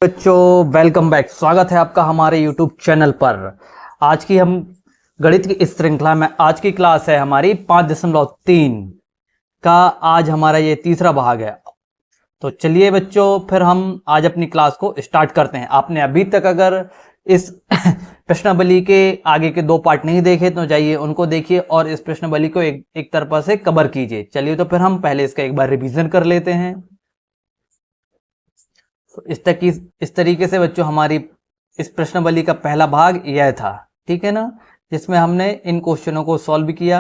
बच्चों welcome back. स्वागत है आपका हमारे YouTube चैनल पर। आज की हम गणित की इस श्रृंखला में आज की क्लास है हमारी 5.3 का। आज हमारा ये तीसरा भाग है। तो चलिए बच्चों फिर हम आज अपनी क्लास को स्टार्ट करते हैं। आपने अभी तक अगर इस प्रश्नावली के आगे के 2 पार्ट नहीं देखे तो जाइए उनको देखिए और इस प्रश्नावली को एक तरफा से कवर कीजिए। चलिए तो फिर हम पहले इसका एक बार रिवीजन कर लेते हैं। तो इस तरीके से बच्चों हमारी इस प्रश्नावली का पहला भाग यह था, ठीक है ना, जिसमें हमने इन क्वेश्चनों को सॉल्व किया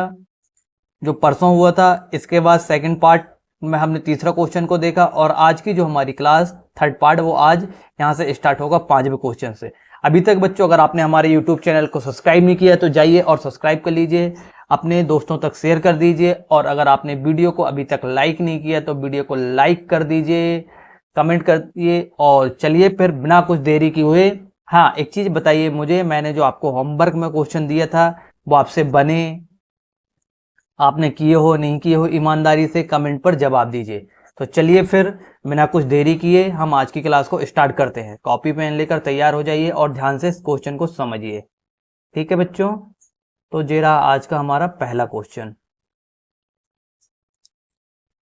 जो परसों हुआ था। इसके बाद सेकंड पार्ट में हमने तीसरा क्वेश्चन को देखा और आज की जो हमारी क्लास थर्ड पार्ट वो आज यहाँ से स्टार्ट होगा 5वें क्वेश्चन से। अभी तक बच्चों अगर आपने हमारे यूट्यूब चैनल को सब्सक्राइब नहीं किया तो जाइए और सब्सक्राइब कर लीजिए, अपने दोस्तों तक शेयर कर दीजिए और अगर आपने वीडियो को अभी तक लाइक नहीं किया तो वीडियो को लाइक कर दीजिए, कमेंट कर दिए। और चलिए फिर बिना कुछ देरी की हुए, हाँ एक चीज बताइए मुझे, मैंने जो आपको होमवर्क में क्वेश्चन दिया था वो आपसे बने, आपने किए हो नहीं किए हो, ईमानदारी से कमेंट पर जवाब दीजिए। तो चलिए फिर बिना कुछ देरी किए हम आज की क्लास को स्टार्ट करते हैं। कॉपी पेन लेकर तैयार हो जाइए और ध्यान से इस क्वेश्चन को समझिए, ठीक है बच्चों। तो ये रहा आज का हमारा पहला क्वेश्चन।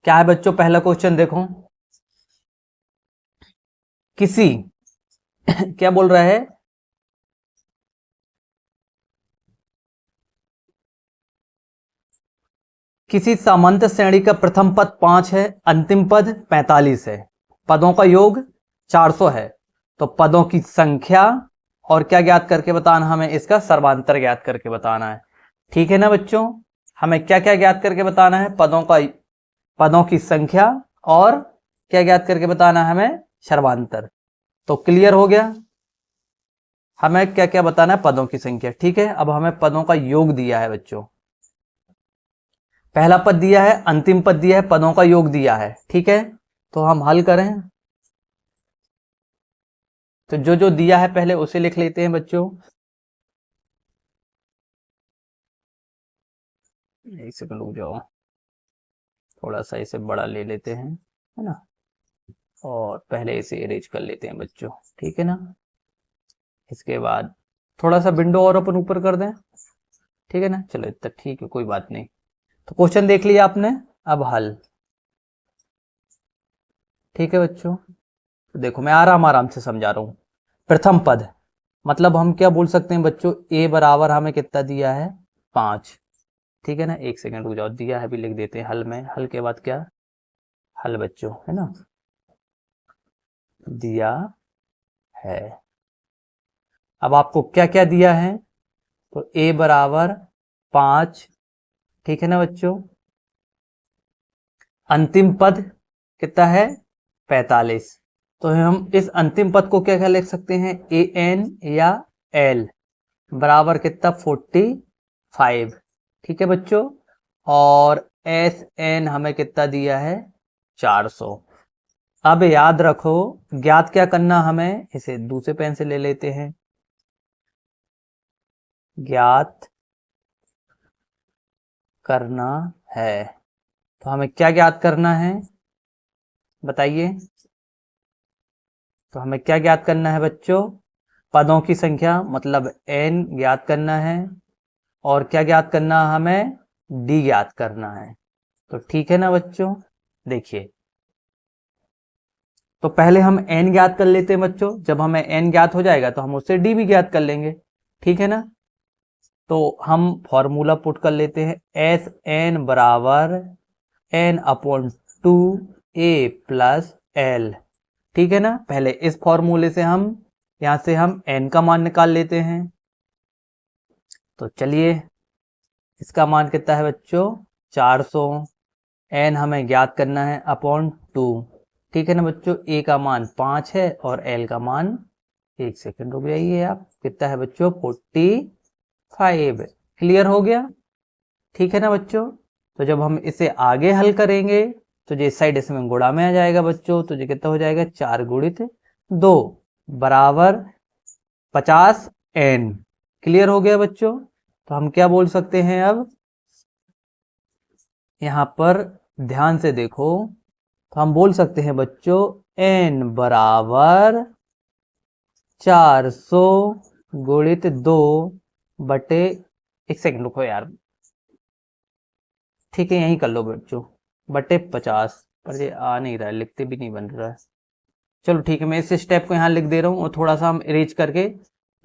क्या है बच्चों पहला क्वेश्चन? देखो किसी क्या बोल रहा है, किसी सामंत श्रेणी का प्रथम पद 5 है, अंतिम पद 45 है, पदों का योग 400 है। तो पदों की संख्या और क्या ज्ञात करके बताना, हमें इसका सर्वांतर ज्ञात करके बताना है, ठीक है ना बच्चों। हमें क्या क्या ज्ञात करके बताना है? पदों की संख्या और क्या ज्ञात करके बताना है? हमें सर्वांतर। तो क्लियर हो गया, हमें क्या क्या बताना है? पदों की संख्या, ठीक है। अब हमें पदों का योग दिया है बच्चों, पहला पद दिया है, अंतिम पद दिया है, पदों का योग दिया है, ठीक है। तो हम हल करें तो जो जो दिया है पहले उसे लिख लेते हैं बच्चों। एक सेकंड रुक जाओ, थोड़ा सा इसे बड़ा ले लेते हैं, है ना, और पहले इसे इरेज कर लेते हैं बच्चों, ठीक है ना। इसके बाद थोड़ा सा विंडो और अपन ऊपर कर दें, ठीक है ना। चलो इतना ठीक है, कोई बात नहीं। तो क्वेश्चन देख लिया आपने, अब हल, ठीक है बच्चों। तो देखो मैं आराम आराम से समझा रहा हूं। प्रथम पद मतलब हम क्या बोल सकते हैं बच्चों, ए बराबर हमें कितना दिया है? 5, ठीक है ना। एक सेकंड रुक जाओ, दिया है भी लिख देते हैं हल में। हल के बाद क्या? हल बच्चों, है ना, दिया है। अब आपको क्या क्या दिया है? तो ए बराबर 5, ठीक है ना बच्चों। अंतिम पद कितना है? 45। तो हम इस अंतिम पद को क्या क्या लिख सकते हैं? ए एन या एल बराबर कितना? 45, ठीक है बच्चों। और एस एन हमें कितना दिया है? 400। अब याद रखो ज्ञात क्या करना हमें, इसे दूसरे पेन से ले लेते हैं। ज्ञात करना है, तो हमें क्या ज्ञात करना है बताइए। तो हमें क्या ज्ञात करना है बच्चों? पदों की संख्या मतलब n ज्ञात करना है और क्या ज्ञात करना है? हमें d ज्ञात करना है। तो ठीक है ना बच्चों। देखिए तो पहले हम n ज्ञात कर लेते हैं बच्चों, जब हमें n ज्ञात हो जाएगा तो हम उससे d भी ज्ञात कर लेंगे, ठीक है ना। तो हम फॉर्मूला पुट कर लेते हैं, एस एन बराबर n/2 a प्लस एल, ठीक है ना। पहले इस फॉर्मूले से हम यहां से हम n का मान निकाल लेते हैं। तो चलिए इसका मान कितना है बच्चों? 400। n हमें ज्ञात करना है अपॉन 2, ठीक है ना बच्चों। a का मान 5 है और l का मान, एक सेकंड रुक जाइए आप, कितना है बच्चों? 45। क्लियर हो गया, ठीक है ना बच्चों। तो जब हम इसे आगे हल करेंगे तो ये साइड इसमें गुणा में आ जाएगा बच्चों। तो ये कितना हो जाएगा? 4 गुणित 2 बराबर 50n। क्लियर हो गया बच्चों। तो हम क्या बोल सकते हैं अब, यहां पर ध्यान से देखो, तो हम बोल सकते हैं बच्चों n बराबर 400 गुणित 2 बटे, एक सेकंड रुको यार, ठीक है यही कर लो बच्चों, बटे 50, पर ये आ नहीं रहा है, लिखते भी नहीं बन रहा है। चलो ठीक है, मैं इस स्टेप को यहाँ लिख दे रहा हूँ और थोड़ा सा हम इरेज करके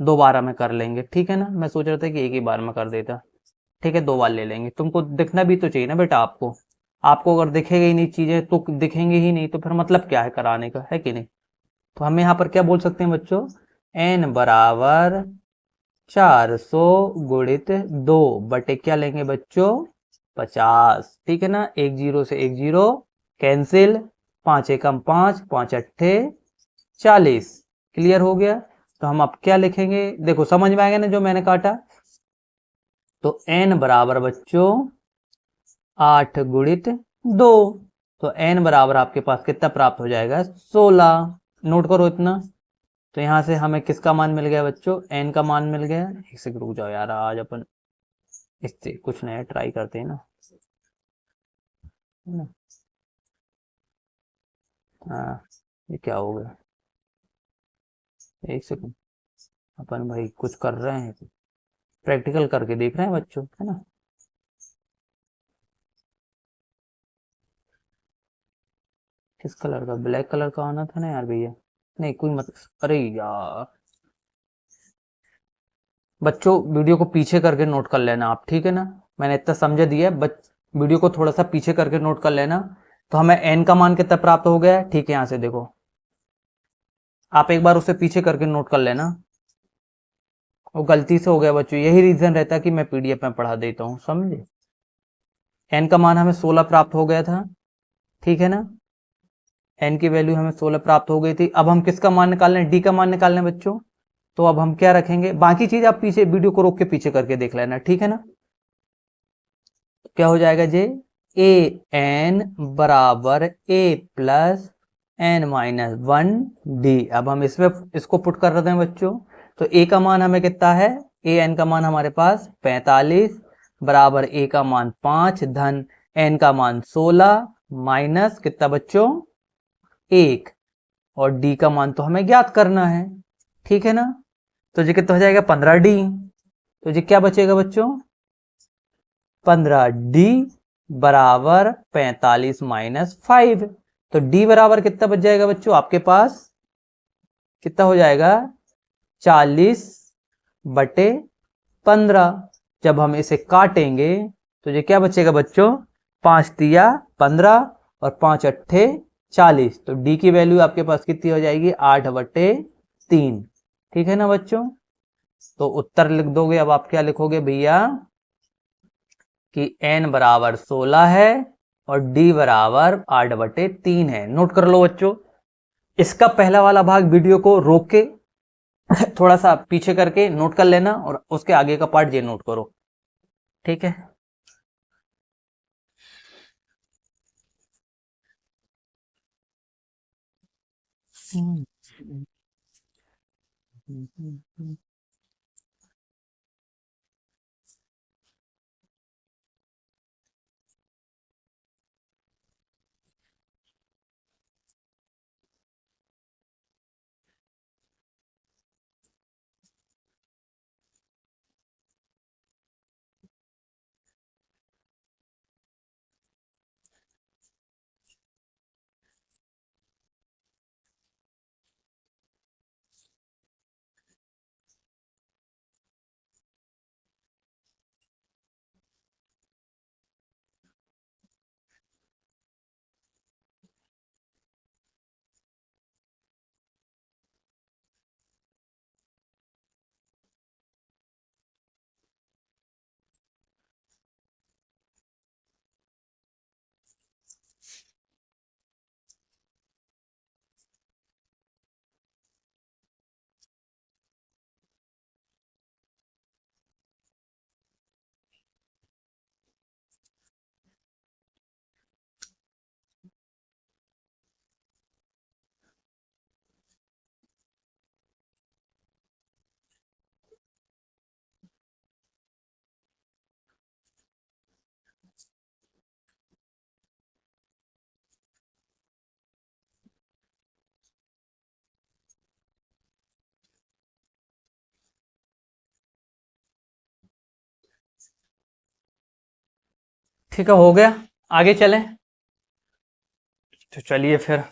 दोबारा में कर लेंगे, ठीक है ना। मैं सोच रहा था कि एक ही बार में कर देता, ठीक है 2 बार ले लेंगे। तुमको दिखना भी तो चाहिए ना बेटा, आपको आपको अगर दिखेगा ही नहीं चीजें तो दिखेंगे ही नहीं, तो फिर मतलब क्या है कराने का, है कि नहीं। तो हम यहाँ पर क्या बोल सकते हैं बच्चों, n बराबर 400 गुणित 2 बटे क्या लेंगे बच्चों, 50, ठीक है ना। एक जीरो से एक जीरो कैंसिल, 5 एकम 5, 5 अट्ठे 40, क्लियर हो गया। तो हम अब क्या लिखेंगे, देखो समझ में आएगा ना जो मैंने काटा। तो n बराबर बच्चों 8 गुणित 2, तो n बराबर आपके पास कितना प्राप्त हो जाएगा, 16। नोट करो इतना। तो यहां से हमें किसका मान मिल गया बच्चों, n का मान मिल गया। एक सेकंड रुक जाओ यार, आज अपन इससे कुछ नया ट्राई करते हैं ना, है ना। हाँ, ये क्या हो गया, एक सेकंड, अपन भाई कुछ कर रहे हैं, प्रैक्टिकल करके देख रहे हैं बच्चों, है ना। किस कलर का, ब्लैक कलर का आना था ना यार भैया, नहीं कोई मत, अरे यार बच्चों वीडियो को पीछे करके नोट कर लेना आप, ठीक है ना। मैंने इतना समझा दिया है, वीडियो को थोड़ा सा पीछे करके नोट कर लेना। तो हमें n का मान कितना प्राप्त हो गया है, ठीक है यहां से देखो, आप एक बार उसे पीछे करके नोट कर लेना। वो गलती से हो गया बच्चों, यही रीजन रहता है कि मैं पीडीएफ में पढ़ा देता हूँ, समझे। n का मान हमें 16 प्राप्त हो गया था, ठीक है ना। n की वैल्यू हमें 16 प्राप्त हो गई थी। अब हम किसका मान निकालना है, d का मान निकालना है बच्चों। तो अब हम क्या रखेंगे, बाकी चीज आप पीछे वीडियो को रोक के पीछे करके देख लेना, ठीक है ना। क्या हो जाएगा जे, ए एन बराबर ए प्लस एन माइनस 1 डी। अब हम इसमें इसको पुट कर रहे हैं बच्चों। तो ए का मान हमें कितना है, ए एन का मान हमारे पास 45 बराबर ए का मान 5 धन एन का मान 16 माइनस कितना बच्चों 1, और डी का मान तो हमें ज्ञात करना है, ठीक है ना। तो जी कितना हो जाएगा 15 डी। तो जी क्या बचेगा बच्चों, 15 डी बराबर 45 माइनस 5। तो डी बराबर कितना बच जाएगा बच्चों आपके पास, कितना हो जाएगा 40/15। जब हम इसे काटेंगे तो ये क्या बचेगा बच्चों, 5 तिया 15 और 5 अट्ठे 40। तो डी की वैल्यू आपके पास कितनी हो जाएगी, 8/3, ठीक है ना बच्चों। तो उत्तर लिख दोगे, अब आप क्या लिखोगे भैया, कि n बराबर 16 है और d बराबर 8/3 है। नोट कर लो बच्चों, इसका पहला वाला भाग वीडियो को रोक के थोड़ा सा पीछे करके नोट कर लेना, और उसके आगे का पार्ट ये नोट करो, ठीक है। ठीक है, हो गया। आगे चलें। तो चलिए फिर,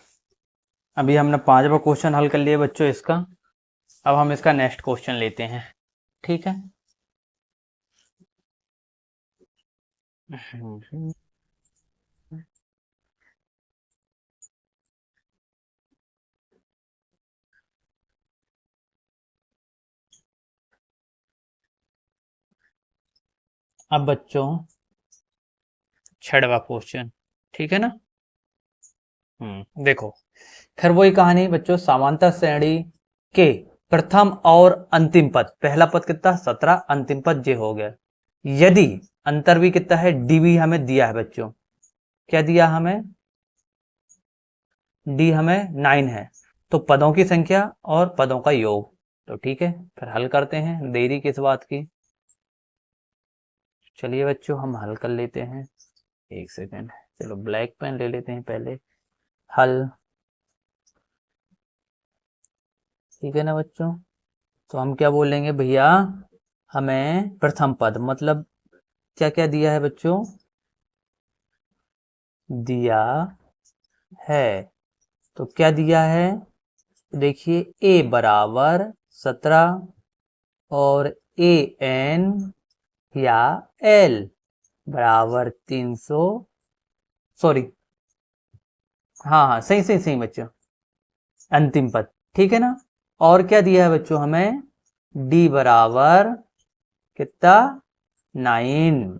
अभी हमने 5वां क्वेश्चन हल कर लिया बच्चों इसका। अब हम इसका नेक्स्ट क्वेश्चन लेते हैं। ठीक है। अब बच्चों 6वां क्वेश्चन। ठीक है ना। देखो, खैर वही कहानी बच्चों, समांतर श्रेणी के प्रथम और अंतिम पद, पहला पद कितना 17, अंतिम पद जे हो गया। यदि अंतर भी कितना है, डी भी हमें दिया है बच्चों। क्या दिया हमें, डी हमें 9 है। तो पदों की संख्या और पदों का योग। तो ठीक है, फिर हल करते हैं, देरी किस बात की। चलिए बच्चों हम हल कर लेते हैं। एक सेकेंड, चलो ब्लैक पेन ले लेते हैं पहले। हल। ठीक है ना बच्चों। तो हम क्या बोलेंगे भैया, हमें प्रथम पद मतलब क्या क्या दिया है बच्चों, दिया है। तो क्या दिया है, देखिए a बराबर 17 और a n या l बराबर 300, सॉरी, हाँ हाँ सही सही सही बच्चों, अंतिम पद। ठीक है ना। और क्या दिया है बच्चों हमें, d बराबर कितना 9।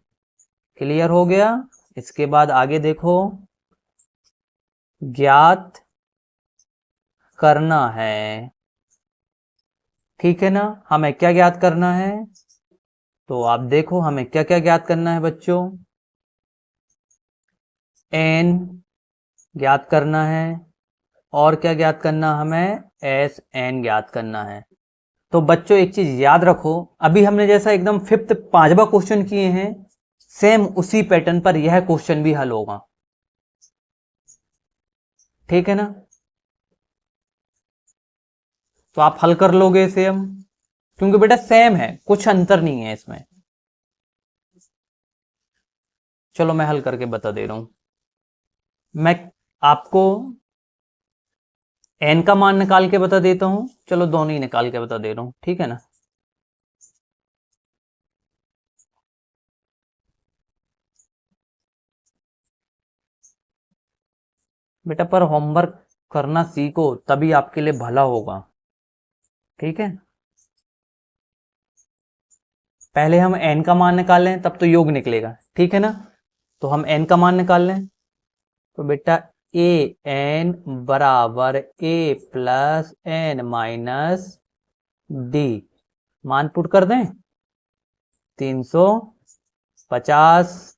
क्लियर हो गया। इसके बाद आगे देखो, ज्ञात करना है। ठीक है ना, हमें क्या ज्ञात करना है, तो आप देखो हमें क्या क्या ज्ञात करना है बच्चों, n ज्ञात करना है, और क्या ज्ञात करना हमें, एस एन ज्ञात करना है। तो बच्चों एक चीज याद रखो, अभी हमने जैसा एकदम 5वां क्वेश्चन किए हैं, सेम उसी पैटर्न पर यह क्वेश्चन भी हल होगा। ठीक है ना। तो आप हल कर लोगे सेम, क्योंकि बेटा सेम है, कुछ अंतर नहीं है इसमें। चलो मैं हल करके बता दे रहा हूं। मैं आपको n का मान निकाल के बता देता हूं, चलो दोनों ही निकाल के बता दे रहा हूं। ठीक है ना। बेटा पर होमवर्क करना सीखो, तभी आपके लिए भला होगा। ठीक है, पहले हम n का मान निकालें तब तो योग निकलेगा। ठीक है ना। तो हम n का मान निकाल लें। तो बेटा ए एन बराबर a plus n minus d, मान पुट कर दें, 350,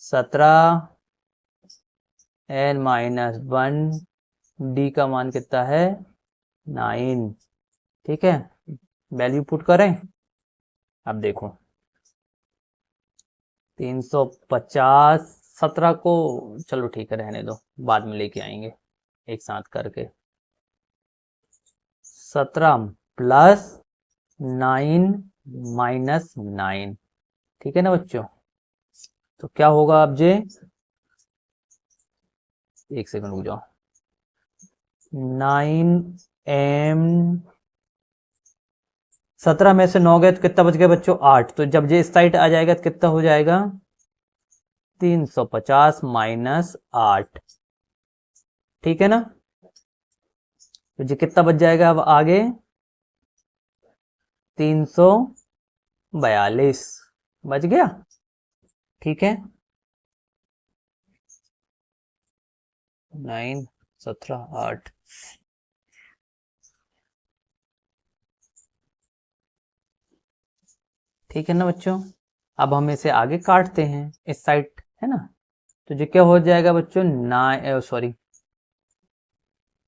17 एन माइनस 1, डी का मान कितना है 9। ठीक है, वैल्यू पुट करें। अब देखो 350, 17 को चलो ठीक है रहने दो, बाद में लेके आएंगे एक साथ करके। 17 प्लस 9 माइनस 9। ठीक है ना बच्चों। तो क्या होगा अब जे, एक सेकंड रुक जाओ, 9m, 17 में से 9 गए तो कितना बच गया बच्चों 8। तो जब ये इस साइड आ जाएगा तो कितना हो जाएगा 350 माइनस 8। ठीक है ना। तो ये कितना बच जाएगा अब आगे 342 बच गया। ठीक है, 9, 17, 8। ठीक है ना बच्चों। अब हम इसे आगे काटते हैं इस साइड, है ना। तो ये क्या हो जाएगा बच्चों, 9 सॉरी,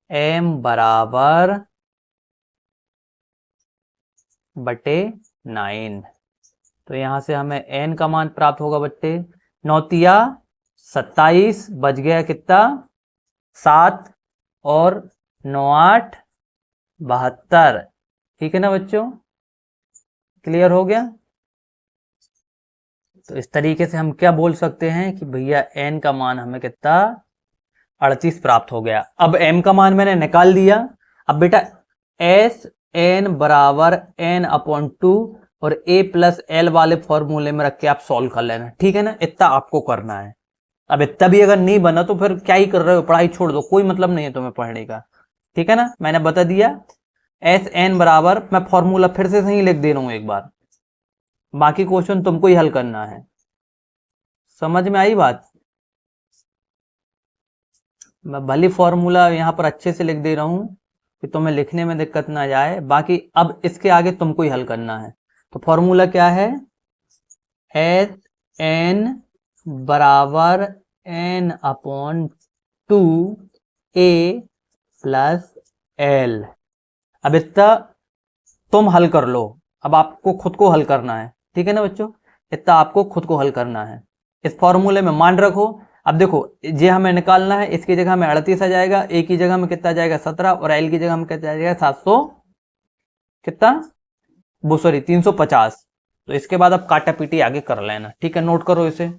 m बराबर बटे 9। तो यहां से हमें n का मान प्राप्त होगा बट्टे 9 27, बच गया कितना 7, और 9 8 72। ठीक है ना बच्चों, क्लियर हो गया। तो इस तरीके से हम क्या बोल सकते हैं कि भैया n का मान हमें कितना 38 प्राप्त हो गया। अब m का मान मैंने निकाल दिया। अब बेटा एस एन बराबर n अपॉन 2 और a प्लस एल वाले फॉर्मूले में रख के आप सॉल्व कर लेना, ठीक है ना। इतना आपको करना है। अब इतना भी अगर नहीं बना तो फिर क्या ही कर रहे हो, पढ़ाई छोड़ दो, कोई मतलब नहीं है तुम्हें पढ़ने का, ठीक है ना। मैंने बता दिया एस एन बराबर, मैं फॉर्मूला फिर से सही लिख दे रहा हूं एक बार, बाकी क्वेश्चन तुमको ही हल करना है। समझ में आई बात? मैं भली फॉर्मूला यहां पर अच्छे से लिख दे रहा हूं कि तुम्हें लिखने में दिक्कत ना जाए, बाकी अब इसके आगे तुमको ही हल करना है। तो फॉर्मूला क्या है, एस एन बराबर एन अपॉन 2 ए प्लस एल। अब इतना तुम हल कर लो, अब आपको खुद को हल करना है, ठीक है ना बच्चों। इतना आपको खुद को हल करना है। इस फॉर्मूले में मान रखो। अब देखो ये हमें निकालना है, इसकी जगह में 38 आ जाएगा, ए की जगह में कितना आ जाएगा 17 और एल की जगह में कितना आ जाएगा 700 कितना, वो सॉरी 350। तो इसके बाद अब काटा पीटी आगे कर लेना, ठीक है, नोट करो इसे।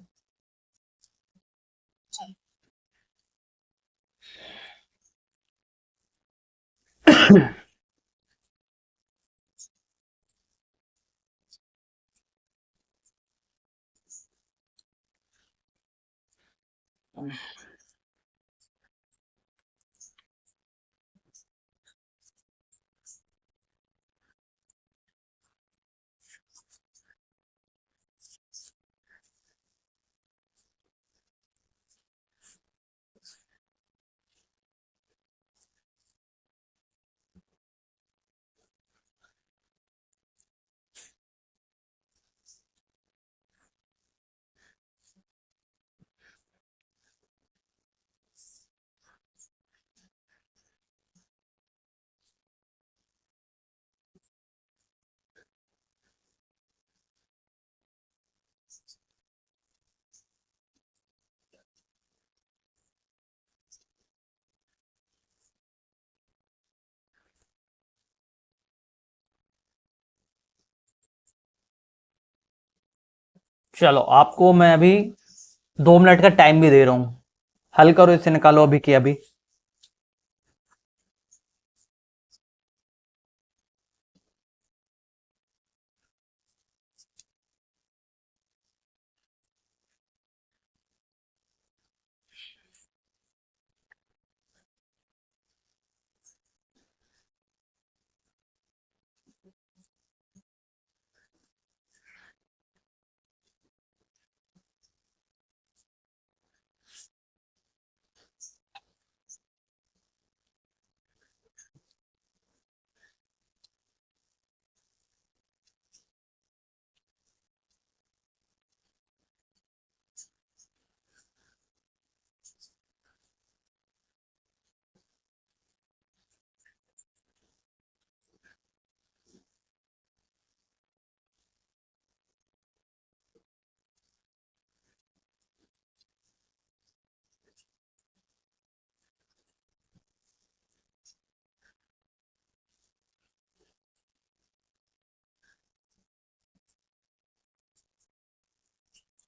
चलो आपको मैं अभी 2 मिनट का टाइम भी दे रहा हूं, हल करो इसे, निकालो अभी की अभी।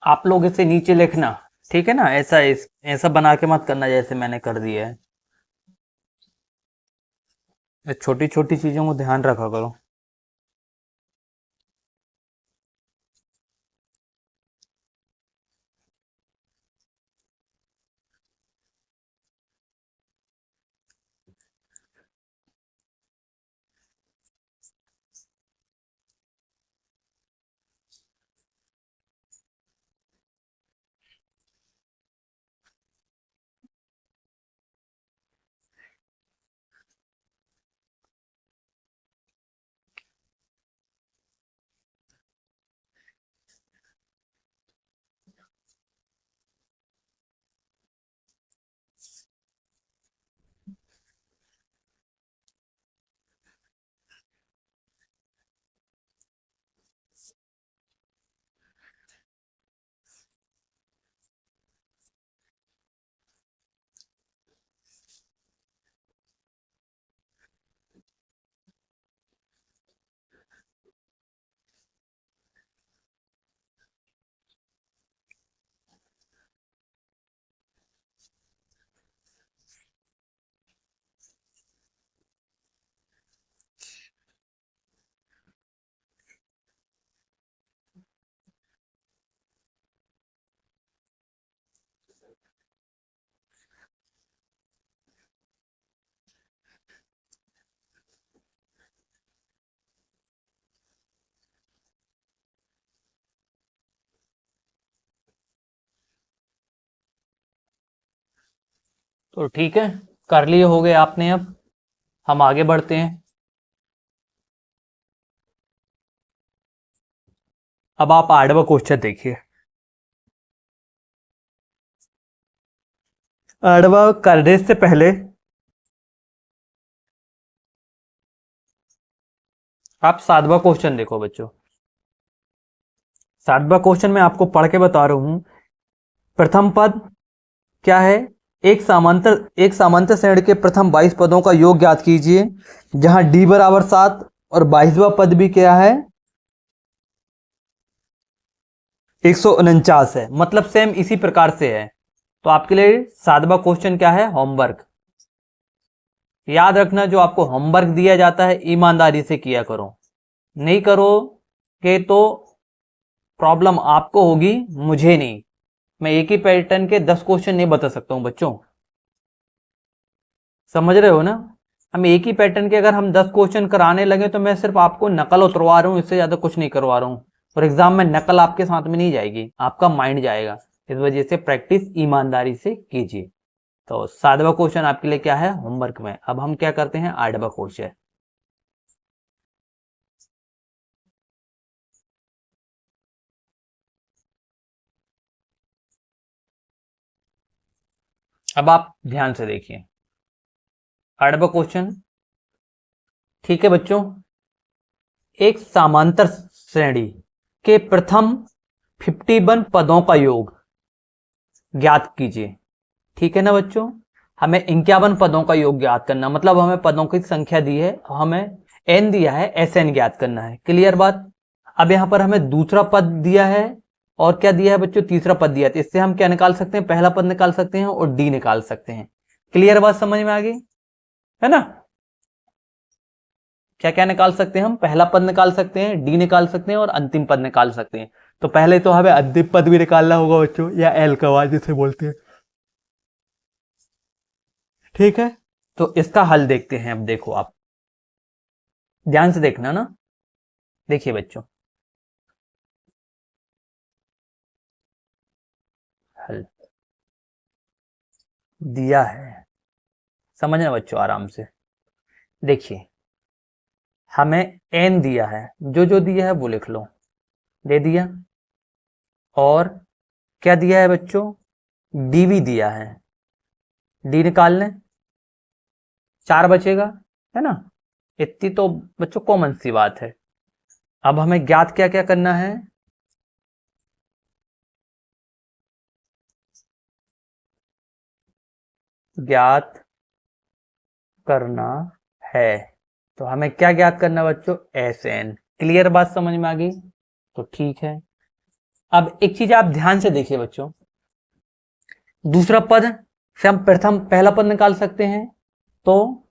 आप लोग इसे नीचे लिखना, ठीक है ना, ऐसा बना के मत करना जैसे मैंने कर दिया है। छोटी छोटी चीजों को ध्यान रखा करो। तो ठीक है, कर लिए हो गए आपने। अब हम आगे बढ़ते हैं। अब आप 8वां क्वेश्चन देखिए। 8वां करने से पहले आप 7वां क्वेश्चन देखो बच्चों। 7वां क्वेश्चन मैं आपको पढ़ के बता रहा हूं। प्रथम पद क्या है? एक समांतर श्रेणी के प्रथम 22 पदों का योग ज्ञात कीजिए, जहां d बराबर 7 और 22वां पद भी क्या है? 149 है। मतलब सेम इसी प्रकार से है। तो आपके लिए 7वां क्वेश्चन क्या है? होमवर्क। याद रखना, जो आपको होमवर्क दिया जाता है ईमानदारी से किया करो। नहीं करोगे तो प्रॉब्लम आपको होगी, मुझे नहीं। मैं एक ही पैटर्न के 10 क्वेश्चन नहीं बता सकता हूं बच्चों, समझ रहे हो ना? हम एक ही पैटर्न के अगर हम 10 क्वेश्चन कराने लगे तो मैं सिर्फ आपको नकल उतरवा रहा हूं, इससे ज्यादा कुछ नहीं करवा रहा हूं। और एग्जाम में नकल आपके साथ में नहीं जाएगी, आपका माइंड जाएगा। इस वजह से प्रैक्टिस ईमानदारी से कीजिए। तो 7वां क्वेश्चन आपके लिए क्या है? होमवर्क में। अब हम क्या करते हैं? 8वां क्वेश्चन। अब आप ध्यान से देखिए 8वां क्वेश्चन। ठीक है बच्चों, एक समांतर श्रेणी के प्रथम 51 पदों का योग ज्ञात कीजिए। ठीक है ना बच्चों? हमें 51 पदों का योग ज्ञात करना, मतलब हमें पदों की संख्या दी है, हमें n दिया है, SN ज्ञात करना है। क्लियर बात? अब यहां पर हमें दूसरा पद दिया है और क्या दिया है बच्चों? तीसरा पद दिया है। तो इससे हम क्या निकाल सकते हैं? पहला पद निकाल सकते हैं और d निकाल सकते हैं। क्लियर बात समझ में आ गई है ना? क्या क्या निकाल सकते हैं हम? पहला पद निकाल सकते हैं, डी निकाल सकते हैं और अंतिम पद निकाल सकते हैं। तो पहले तो हमें अंतिम पद भी निकालना होगा बच्चों, या एल का जिसे बोलते हैं। ठीक है, तो इसका हल देखते हैं। अब देखो, आप ध्यान से देखना ना। देखिए बच्चों, हल दिया है, समझना बच्चों आराम से। देखिए, हमें एन दिया है, जो जो दिया है वो लिख लो, दे दिया। और क्या दिया है बच्चों? डी भी दिया है, डी निकाल लें, 4 बचेगा, है ना? इतनी तो बच्चों कॉमन सी बात है। अब हमें ज्ञात क्या क्या करना है? ज्ञात करना है। तो हमें क्या ज्ञात करना बच्चों? SN। क्लियर बात समझ में आ गई? तो ठीक है। अब एक चीज आप ध्यान से देखिए बच्चों, दूसरा पद से हम प्रथम पहला पद निकाल सकते हैं। तो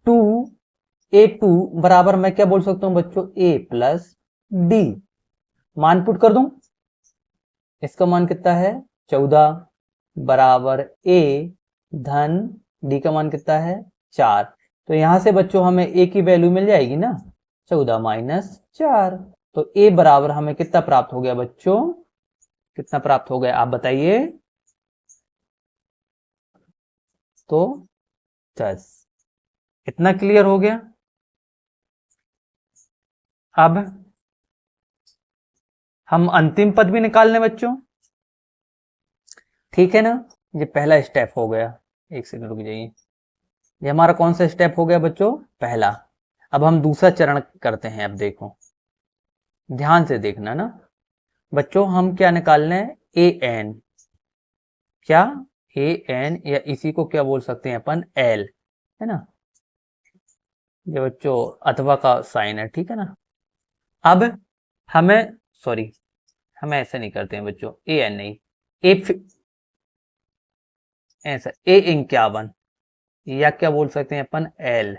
2A2 बराबर मैं क्या बोल सकता हूं बच्चों? A plus D. मान पुट कर दूं, इसका मान कितना है? 14 बराबर A धन डी का मान कितना है? 4। तो यहां से बच्चों हमें A की वैल्यू मिल जाएगी ना, 14 माइनस 4। तो A बराबर हमें कितना प्राप्त हो गया बच्चों? कितना प्राप्त हो गया आप बताइए? तो 10। इतना क्लियर हो गया? अब हम अंतिम पद भी निकाल लें बच्चों। ठीक है ना? ये पहला स्टेप हो गया। एक सेकंड रुक जाइए। ये हमारा कौन सा स्टेप हो गया बच्चों? पहला। अब हम दूसरा चरण करते हैं। अब देखो, ध्यान से देखना ना बच्चों, हम क्या निकालना है? AN। क्या? AN, या इसी को क्या बोल सकते हैं अपन? L, है ना? ये बच्चों अथवा का साइन है, ठीक है ना? अब हमें, सॉरी, हमें ऐसे नहीं करते हैं बच्चों, AN नहीं, ऐसा A51, या क्या बोल सकते हैं अपन? L।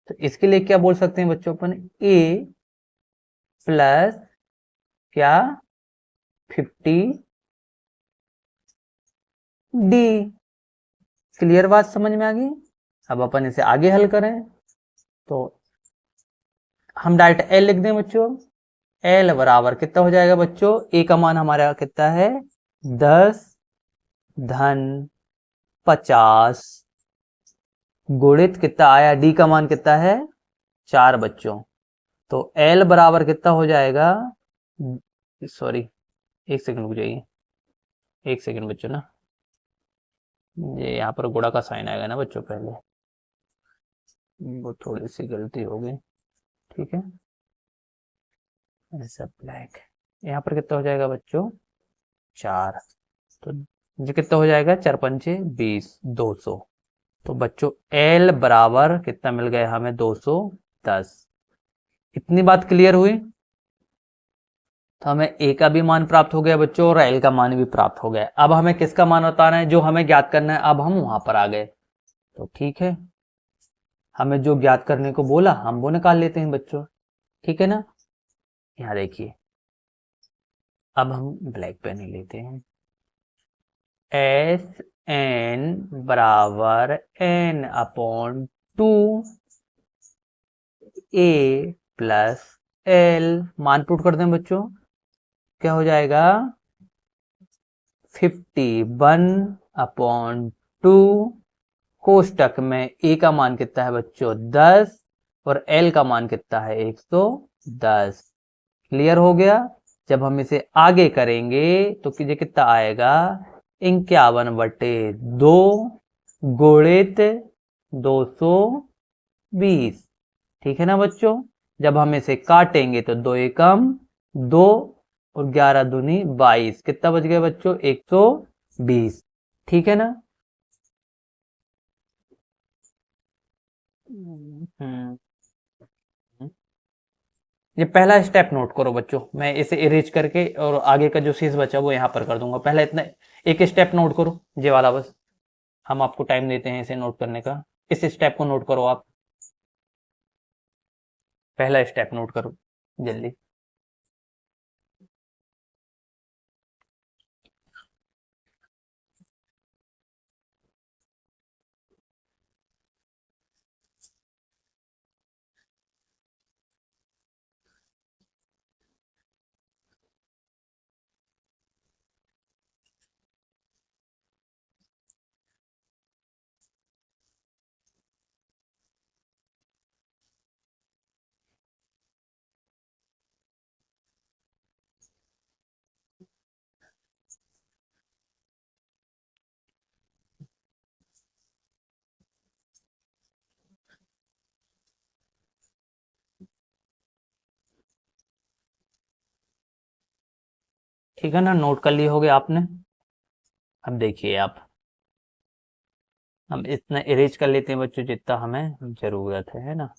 तो इसके लिए क्या बोल सकते हैं बच्चों अपन? A प्लस क्या? 50D। क्लियर बात समझ में आ गई? अब अपन इसे आगे हल करें तो हम डायरेक्ट L लिख दें बच्चों। L बराबर कितना हो जाएगा बच्चों? A का मान हमारा कितना है? 10 धन 50 गुणित कितना आया, डी का मान कितना है 4 बच्चों, तो एल बराबर कितना हो जाएगा, सॉरी 1 सेकंड रुक जाइए, 1 सेकंड बच्चों ना, ये यहाँ पर गुणा का साइन आएगा ना बच्चों, पहले वो थोड़ी सी गलती हो गई, ठीक है, ऐसा ब्लैक, यहाँ पर कितना हो जाएगा बच्चों 4, तो ये कितना हो जाएगा 4 पंचे 20, 200, तो बच्चों एल बराबर कितना मिल गया हमें 210। इतनी बात क्लियर हुई, तो हमें ए का भी मान प्राप्त हो गया बच्चों और एल का मान भी प्राप्त हो गया। अब हमें किसका मान बताना है, जो हमें ज्ञात करना है, अब हम वहां पर आ गए, तो ठीक है, हमें जो ज्ञात करने को बोला हम वो निकाल लेते हैं बच्चों, ठीक है ना। यहाँ देखिए, अब हम ब्लैक पेन ही लेते हैं, एस एन बराबर एन अपॉन 2 ए प्लस एल, मान पुट कर दें बच्चों, क्या हो जाएगा 51 अपॉन 2, कोष्टक में ए का मान कितना है बच्चों 10 और एल का मान कितना है 110। क्लियर हो गया। जब हम इसे आगे करेंगे तो ये कितना आएगा 51/2 गुणित 220, ठीक है ना बच्चों। जब हम इसे काटेंगे तो 2 एकम 2 और 11 दूनी 22, कितना बच गया बच्चों 120, ठीक है ना। ये पहला स्टेप नोट करो बच्चों, मैं इसे इरेज करके और आगे का जो शेष बचा वो यहाँ पर कर दूंगा। पहले इतना एक स्टेप नोट करो, ये वाला बस, हम आपको टाइम देते हैं इसे नोट करने का। इस स्टेप को नोट करो आप, पहला स्टेप नोट करो जल्दी। ठीक है ना, नोट कर लिए होगे आपने। अब देखिए आप, हम इतना इरेज कर लेते हैं बच्चों जितना हमें जरूरत है ना।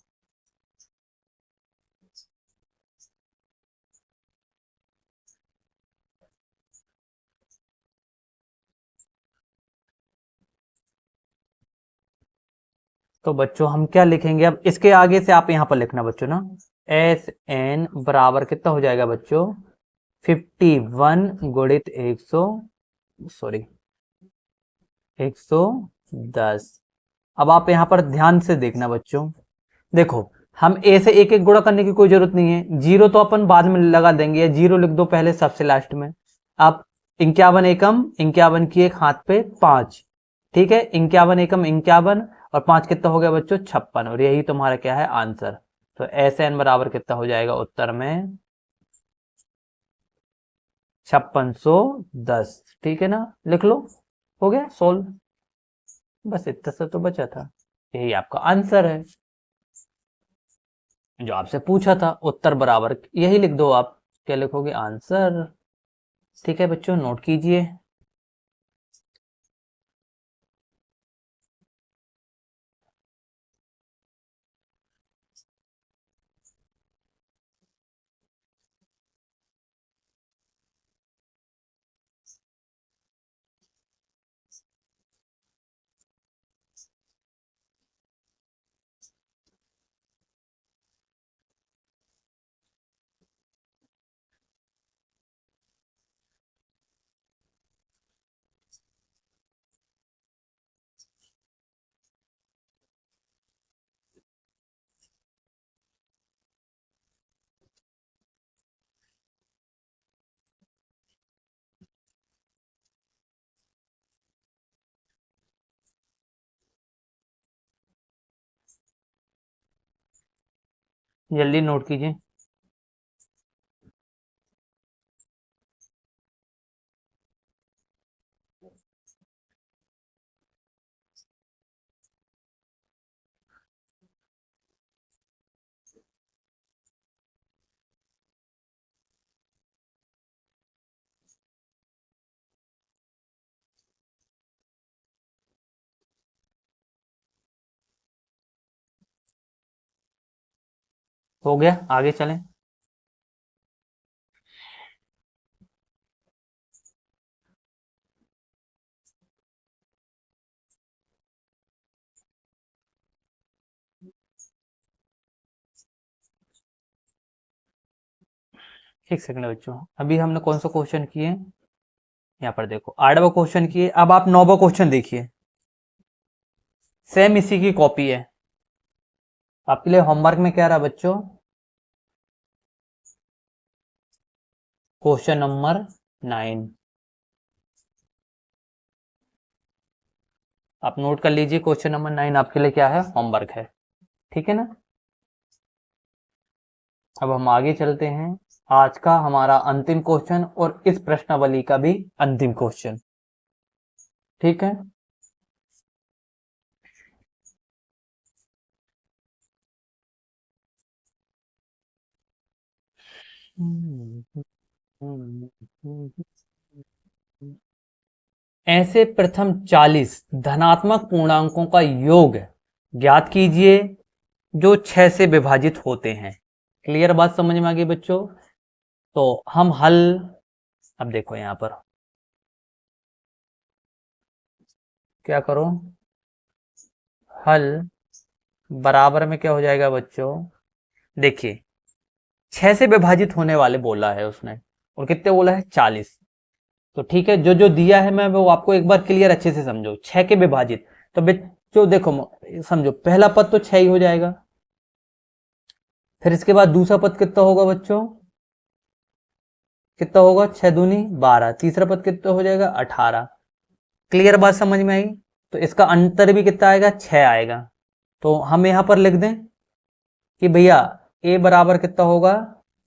तो बच्चों हम क्या लिखेंगे, अब इसके आगे से आप यहाँ पर लिखना बच्चों ना, एस एन बराबर कितना हो जाएगा बच्चों 51 गुणित 100, सॉरी 110। अब आप यहाँ पर ध्यान से देखना बच्चों, देखो हम ए से एक एक गुणा करने की कोई जरूरत नहीं है, जीरो तो अपन बाद में लगा देंगे, या जीरो लिख दो पहले सबसे लास्ट में। आप 51 एकम 51 की एक हाथ पे 5, ठीक है, 51 एकम 51 और 5 कितना हो गया बच्चों 56, और यही तुम्हारा क्या है आंसर। तो एस एन बराबर कितना हो जाएगा उत्तर में 5610, ठीक है ना, लिख लो, हो गया सोल्व, बस इतना सा तो बचा था, यही आपका आंसर है जो आपसे पूछा था। उत्तर बराबर यही लिख दो आप, क्या लिखोगे आंसर, ठीक है बच्चों नोट कीजिए। जल्दी नोट कीजिए। हो गया, आगे चलें। एक सेकंड बच्चों, अभी हमने कौन सा क्वेश्चन किए? यहाँ पर देखो 8वां क्वेश्चन किए। अब आप 9वां क्वेश्चन देखिए, सेम इसी की कॉपी है। आपके लिए होमवर्क में क्या रहा बच्चों? Question number 9। आप नोट कर लीजिए, क्वेश्चन नंबर 9 आपके लिए क्या है? होमवर्क है। ठीक है ना? अब हम आगे चलते हैं। आज का हमारा अंतिम क्वेश्चन और इस प्रश्नावली का भी अंतिम क्वेश्चन। ठीक है? ऐसे प्रथम 40 धनात्मक पूर्णांकों का योग ज्ञात कीजिए जो 6 से विभाजित होते हैं। क्लियर बात समझ में आ गई बच्चों? तो हम हल, अब देखो यहां पर क्या करो, हल बराबर में क्या हो जाएगा बच्चों? देखिए 6 से विभाजित होने वाले बोला है उसने, और कितने बोला है? 40। तो ठीक है, जो जो दिया है मैं वो आपको एक बार क्लियर अच्छे से समझो। 6 के विभाजित, तो बच्चों देखो समझो, पहला पद तो 6 ही हो जाएगा, फिर इसके बाद दूसरा पद कितना होगा बच्चों? कितना होगा? 6 दूनी 12। तीसरा पद कितना हो जाएगा? 18। क्लियर बात समझ में आई? तो इसका अंतर भी कितना आएगा? 6 आएगा। तो हम यहां पर लिख दें कि भैया ए बराबर कितना होगा?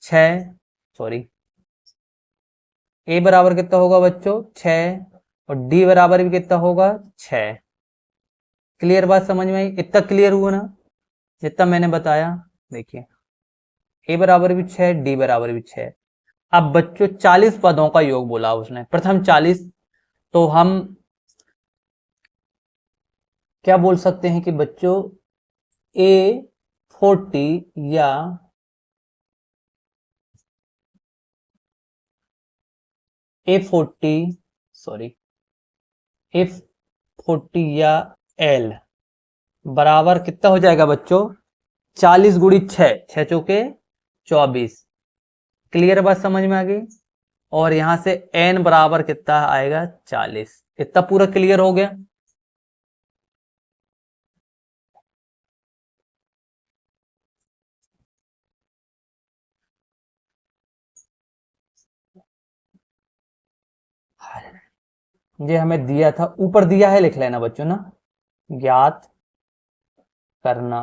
6, सॉरी, ए बराबर कितना होगा बच्चों? 6, और डी बराबर भी कितना होगा? 6। क्लियर बात समझ में आई? इतना क्लियर हुआ ना जितना मैंने बताया? देखिए ए बराबर भी 6, डी बराबर भी 6। अब बच्चों 40 पदों का योग बोला उसने, प्रथम 40। तो हम क्या बोल सकते हैं कि बच्चों A40 या A40, सॉरी, A40 या L बराबर कितना हो जाएगा बच्चों? 40 गुड़ी 6, 6 चौके 24। क्लियर बात समझ में आ गई? और यहां से n बराबर कितना आएगा? 40। इतना पूरा क्लियर हो गया? ये हमें दिया था, ऊपर दिया है, लिख लेना बच्चों ना, ज्ञात करना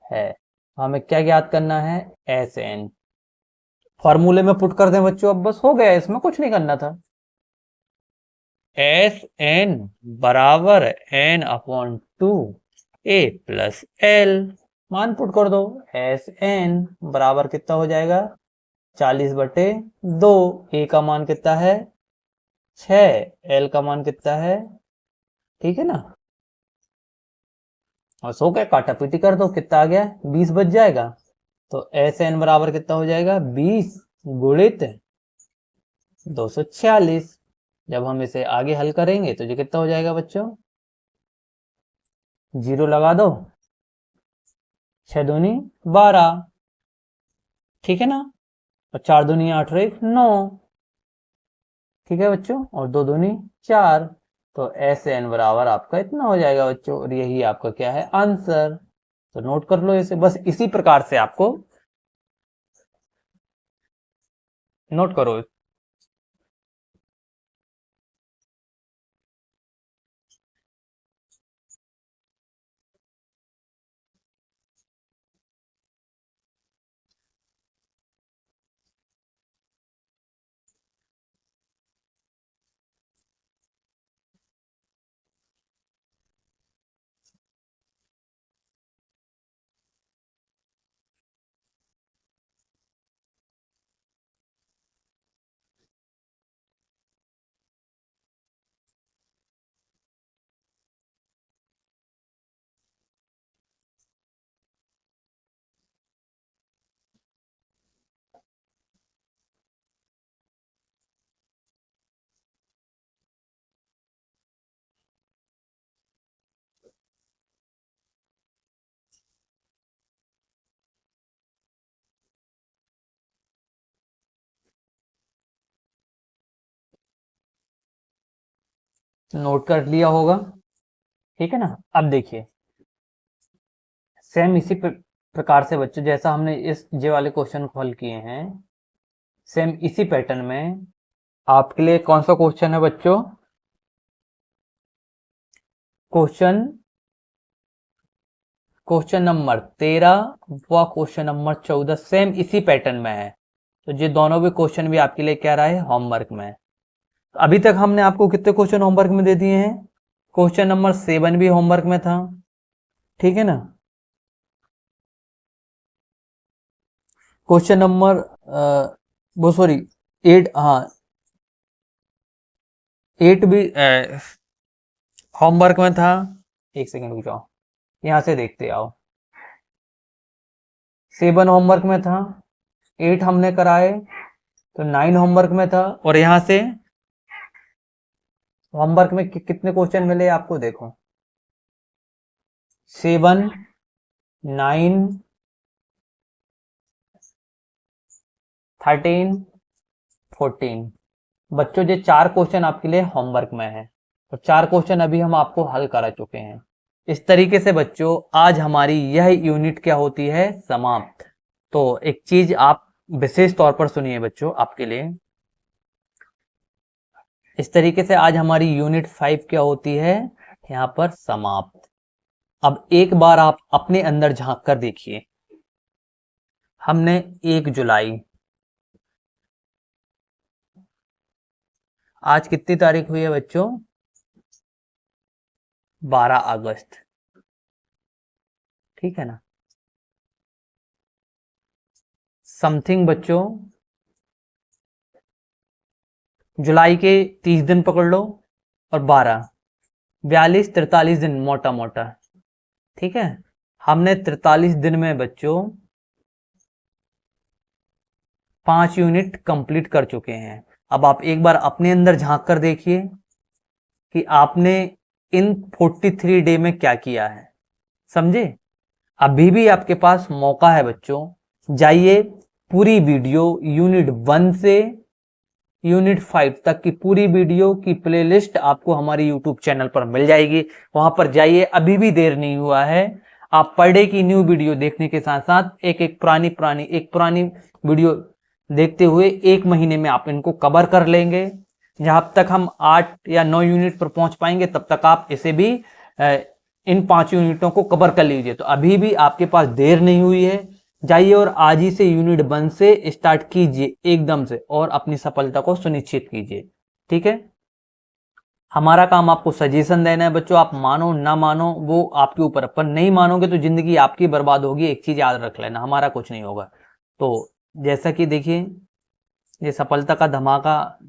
है। हमें क्या ज्ञात करना है? S n. फॉर्मूले में पुट कर दें बच्चों, अब बस हो गया, इसमें कुछ नहीं करना था। एस एन बराबर एन अपॉन 2 ए प्लस एल। मान पुट कर दो। एस एन बराबर कितना हो जाएगा? 40/2। ए का मान कितना है? 6। एल का मान कितना है? ठीक है ना? और सो क्या, काटा पीटी कर दो, कितना आ गया? 20 बच जाएगा। तो एस एन बराबर कितना हो जाएगा? 20 गुणित 246। जब हम इसे आगे हल करेंगे तो ये कितना हो जाएगा बच्चों? 0 लगा दो, 6 दूनी 12, ठीक है ना? और 4 दूनी 8 और 1 9। ठीक है बच्चों, और 2 दूनी 4। तो एस एन बराबर आपका इतना हो जाएगा बच्चों, और यही आपका क्या है? आंसर। तो नोट कर लो इसे, बस इसी प्रकार से आपको नोट करो। नोट कर लिया होगा, ठीक है ना। अब देखिए सेम इसी प्रकार से बच्चों, जैसा हमने इस जे वाले क्वेश्चन को हल किए हैं, सेम इसी पैटर्न में आपके लिए कौन सा क्वेश्चन है बच्चों, क्वेश्चन नंबर 13 व क्वेश्चन नंबर 14 सेम इसी पैटर्न में है। तो ये दोनों भी क्वेश्चन भी आपके लिए क्या रहा है, होमवर्क में। तो अभी तक हमने आपको कितने क्वेश्चन होमवर्क में दे दिए हैं, क्वेश्चन नंबर 7 भी होमवर्क में था, ठीक है ना। क्वेश्चन नंबर वो सॉरी 8, हाँ 8 भी होमवर्क में था। एक सेकंड रुक जाओ, यहां से देखते आओ। 7 होमवर्क में था, 8 हमने कराए तो 9 होमवर्क में था। और यहां से होमवर्क में कितने क्वेश्चन मिले आपको, देखो 7, 9, 13, 14 बच्चों, ये 4 क्वेश्चन आपके लिए होमवर्क में है और 4 क्वेश्चन अभी हम आपको हल करा चुके हैं। इस तरीके से बच्चों आज हमारी यह यूनिट क्या होती है, समाप्त। तो एक चीज आप विशेष तौर पर सुनिए बच्चों आपके लिए, इस तरीके से आज हमारी यूनिट 5 क्या होती है, यहां पर समाप्त। अब एक बार आप अपने अंदर झांक कर देखिए, हमने 1 जुलाई, आज कितनी तारीख हुई है बच्चों, 12 अगस्त, ठीक है ना। समथिंग बच्चों जुलाई के 30 दिन पकड़ लो और 12, 42, 43 दिन मोटा मोटा, ठीक है। हमने 43 दिन में बच्चों 5 यूनिट कंप्लीट कर चुके हैं। अब आप एक बार अपने अंदर झांक कर देखिए कि आपने इन 43 डे में क्या किया है, समझे। अभी भी आपके पास मौका है बच्चों, जाइए पूरी वीडियो यूनिट 1 से यूनिट 5 तक की पूरी वीडियो की प्लेलिस्ट आपको हमारी यूट्यूब चैनल पर मिल जाएगी। वहां पर जाइए, अभी भी देर नहीं हुआ है। आप पर डे की न्यू वीडियो देखने के साथ साथ एक पुरानी वीडियो देखते हुए 1 महीने में आप इनको कवर कर लेंगे। जहां तक हम 8 या 9 यूनिट पर पहुंच पाएंगे तब तक आप इसे भी इन 5 यूनिटों को कवर कर लीजिए। तो अभी भी आपके पास देर नहीं हुई है, जाइए और आज ही से यूनिट 1 से स्टार्ट कीजिए एकदम से और अपनी सफलता को सुनिश्चित कीजिए, ठीक है। हमारा काम आपको सजेशन देना है बच्चों, आप मानो ना मानो वो आपके ऊपर, पर नहीं मानोगे तो जिंदगी आपकी बर्बाद होगी। एक चीज याद रख लेना, हमारा कुछ नहीं होगा। तो जैसा कि देखिए ये सफलता का धमाका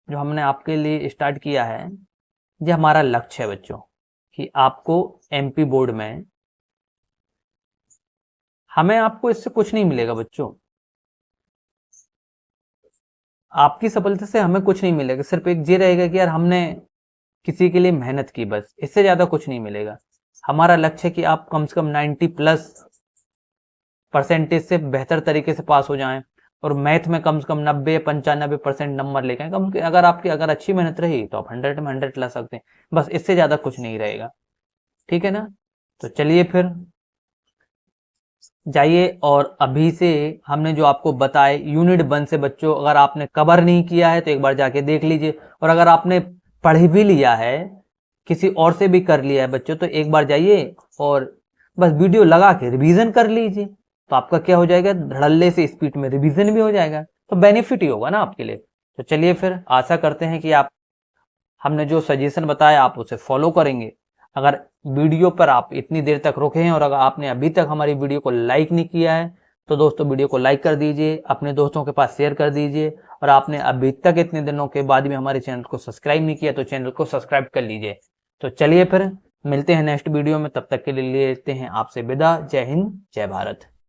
जो हमने आपके लिए स्टार्ट किया है, ये हमारा लक्ष्य है बच्चों कि आपको एमपी बोर्ड में, हमें आपको इससे कुछ नहीं मिलेगा बच्चों, आपकी सफलता से हमें कुछ नहीं मिलेगा, सिर्फ एक ये रहेगा कि यार हमने किसी के लिए मेहनत की, बस इससे ज्यादा कुछ नहीं मिलेगा। हमारा लक्ष्य है कि आप कम से कम 90+ % से बेहतर तरीके से पास हो जाएं और मैथ में कम से कम 90 या 95% नंबर लेके आए। कम अगर आपकी अगर अच्छी मेहनत रही तो आप 100 में 100 ला सकते हैं, बस इससे ज्यादा कुछ नहीं रहेगा, ठीक है ना। तो चलिए फिर जाइए और अभी से हमने जो आपको बताए यूनिट 1 से बच्चों, अगर आपने कवर नहीं किया है तो एक बार जाके देख लीजिए, और अगर आपने पढ़ भी लिया है, किसी और से भी कर लिया है बच्चों, तो एक बार जाइए और बस वीडियो लगा के रिवीजन कर लीजिए। तो आपका क्या हो जाएगा, धड़ल्ले से स्पीड में रिवीजन भी हो जाएगा, तो बेनिफिट ही होगा ना आपके लिए। तो चलिए फिर आशा करते हैं कि आप हमने जो सजेशन बताया आप उसे फॉलो करेंगे। अगर वीडियो पर आप इतनी देर तक रुके हैं और अगर आपने अभी तक हमारी वीडियो को लाइक नहीं किया है तो दोस्तों वीडियो को लाइक कर दीजिए, अपने दोस्तों के पास शेयर कर दीजिए, और आपने अभी तक इतने दिनों के बाद भी हमारे चैनल को सब्सक्राइब नहीं किया तो चैनल को सब्सक्राइब कर लीजिए। तो चलिए फिर मिलते हैं नेक्स्ट वीडियो में, तब तक के लिए लेते हैं आपसे विदा। जय हिंद, जय भारत।